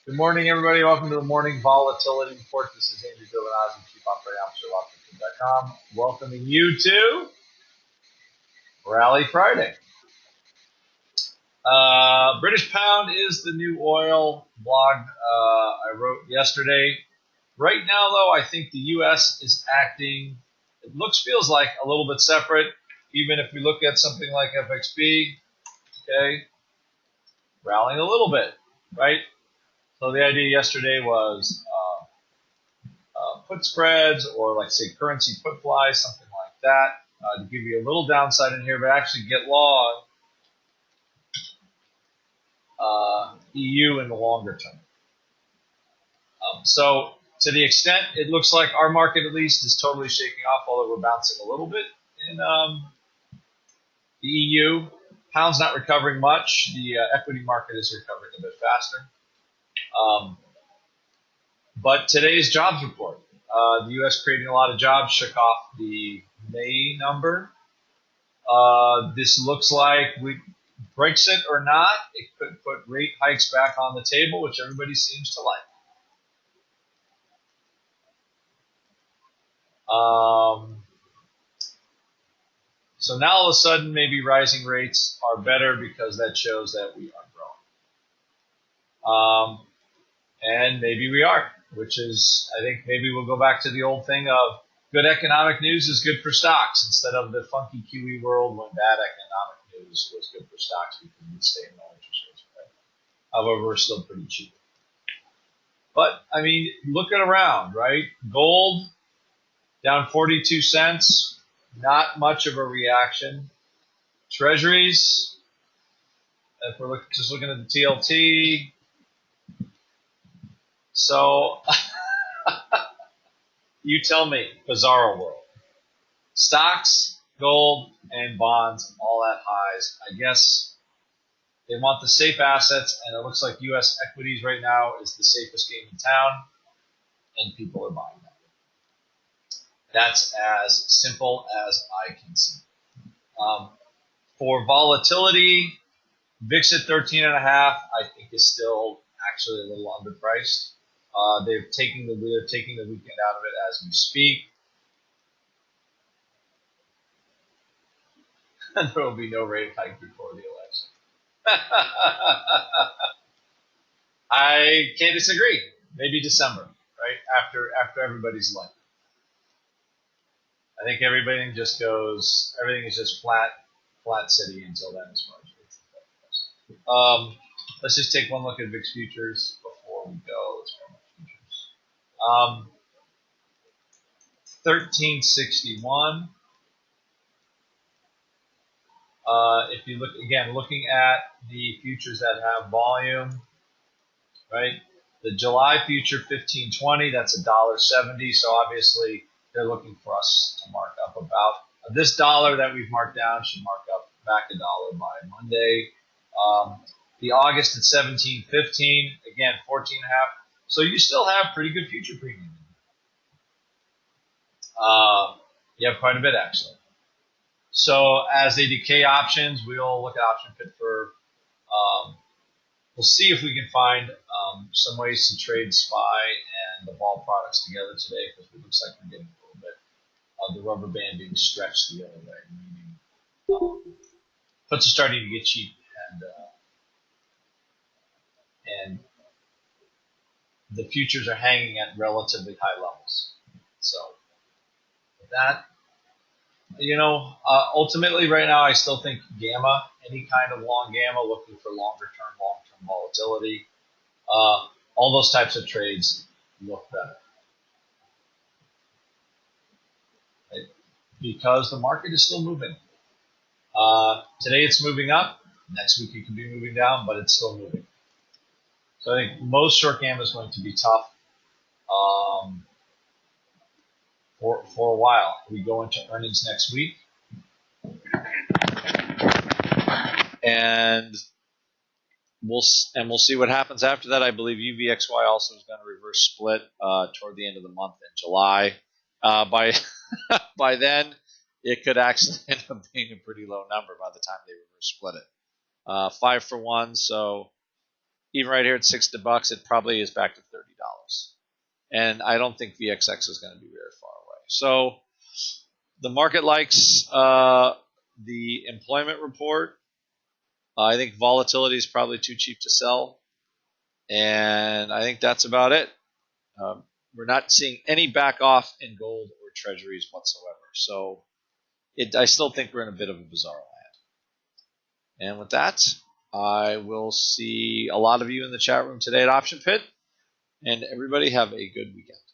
Good morning, everybody. Welcome to the Morning Volatility Report. This is Andrew Gilvanazzi, Chief Operating Officer of Options.com. Welcoming you to Rally Friday. British pound is the new oil blog I wrote yesterday. Right now, though, I think the U.S. is acting, it feels like a little bit separate. Even if we look at something like FXB, okay, rallying a little bit, right? So the idea yesterday was put spreads or like say currency put flies, something like that, to give you a little downside in here, but actually get long EU in the longer term. So to the extent it looks like our market at least is totally shaking off, although we're bouncing a little bit in the EU. Pound's not recovering much. The equity market is recovering a bit faster. But today's jobs report, the U.S. creating a lot of jobs, shook off the May number. This looks like Brexit or not, it could put rate hikes back on the table, which everybody seems to like. So now all of a sudden, maybe rising rates are better because that shows that we are growing. And maybe we are, which is, I think maybe we'll go back to the old thing of good economic news is good for stocks instead of the funky QE world when bad economic news was good for stocks because we'd stay in low interest rates. Right? However, we're still pretty cheap. But, I mean, look at around, right? Gold down 42 cents, not much of a reaction. Treasuries, if we're just looking at the TLT, so you tell me, bizarro world. Stocks, gold, and bonds all at highs. I guess they want the safe assets, and it looks like U.S. equities right now is the safest game in town, and people are buying that. That's as simple as I can see. For volatility, VIX at 13.5, I think is still actually a little underpriced. They're taking the weekend out of it as we speak. There will be no rate hike before the election. I can't disagree. Maybe December, right after everybody's life. I think everything is just flat city until then as far as rates. Let's just take one look at VIX futures before we go. Let's go futures. 1361. If you look again, looking at the futures that have volume, right? The July future 1520, that's $1.70. So obviously they're looking for us to mark up about this dollar that we've marked down should mark up back $1 by Monday. The August at 1715, again 14.5. So you still have pretty good future premium. You have quite a bit actually. So as they decay options, we'll look at option pit for. We'll see if we can find some ways to trade SPY and the vol products together today because it looks like we're getting a little bit of the rubber band being stretched the other way, meaning puts are starting to get cheap and the futures are hanging at relatively high levels. So with that, ultimately right now I still think gamma, any kind of long gamma, looking for long-term volatility, all those types of trades look better. Right? Because the market is still moving. Today it's moving up. Next week it could be moving down, but it's still moving. So I think most short gamma is going to be tough for a while. We go into earnings next week. And we'll see what happens after that. I believe UVXY also is going to reverse split toward the end of the month in July. By then, it could actually end up being a pretty low number by the time they reverse split it. 5 for 1. So even right here at $60, it probably is back to $30. And I don't think VXX is going to be very far away. So the market likes the employment report. I think volatility is probably too cheap to sell. And I think that's about it. We're not seeing any back off in gold or treasuries whatsoever. So I still think we're in a bit of a bizarre land. And with that, I will see a lot of you in the chat room today at Option Pit. And everybody have a good weekend.